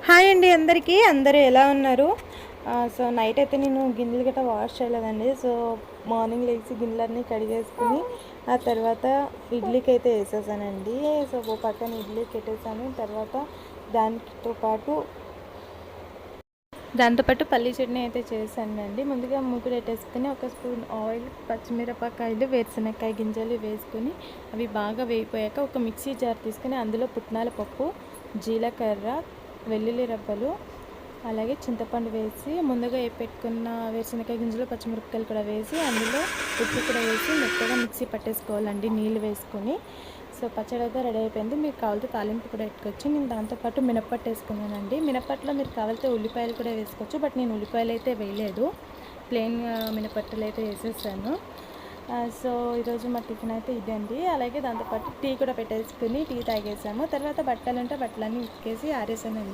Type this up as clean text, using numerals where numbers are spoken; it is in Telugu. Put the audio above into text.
హాయ్ అండి అందరికీ. అందరూ ఎలా ఉన్నారు? సో నైట్ అయితే నేను గిన్నెలు గట్రా వాష్ చేయలేదండి. సో మార్నింగ్ లేచి గిన్నెలన్నీ కడిగేసుకుని ఆ తర్వాత ఇడ్లీకి అయితే వేసేసానండి. సో ఓ పక్కన ఇడ్లీకి పెట్టేసాను. తర్వాత దాంతోపాటు పల్లీ చట్నీ అయితే చేశానండి. ముందుగా ముగ్గురు పెట్టేసుకుని ఒక స్పూన్ ఆయిల్, పచ్చిమిరపకాయలు, వేరుశనగకాయ గింజలు వేసుకుని అవి బాగా వేగిపోయాక ఒక మిక్సీ జార్ తీసుకుని అందులో పుట్నాల పప్పు, జీలకర్ర, వెల్లుల్లి రబ్బలు, అలాగే చింతపండు వేసి ముందుగా పెట్టుకున్న వేరుశనగకాయ గింజలు, పచ్చిమిరపకాయలు కూడా వేసి అందులో ఉప్పు కూడా వేసి మెత్తగా మిక్సీ పట్టేసుకోవాలండి నీళ్ళు వేసుకొని. సో పచ్చడి అయితే రెడీ అయిపోయింది. మీరు కావాలితే తాలింపు కూడా పెట్టుకోవచ్చు. నేను దాంతోపాటు మినప్పట్టు వేసుకున్నానండి. మినప్పట్లో మీరు కావాలితే ఉల్లిపాయలు కూడా వేసుకోవచ్చు, బట్ నేను ఉల్లిపాయలు అయితే వేయలేదు, ప్లెయిన్ మినపట్టులు అయితే వేసేసాను. సో ఈరోజు మా టిఫిన్ అయితే ఇదండి. అలాగే దాంతోపాటు టీ కూడా పెట్టేసుకుని టీ తాగేసాము. తర్వాత బట్టలు ఉంటే బట్టలన్నీ ఉతికేసి ఆరేసానండి.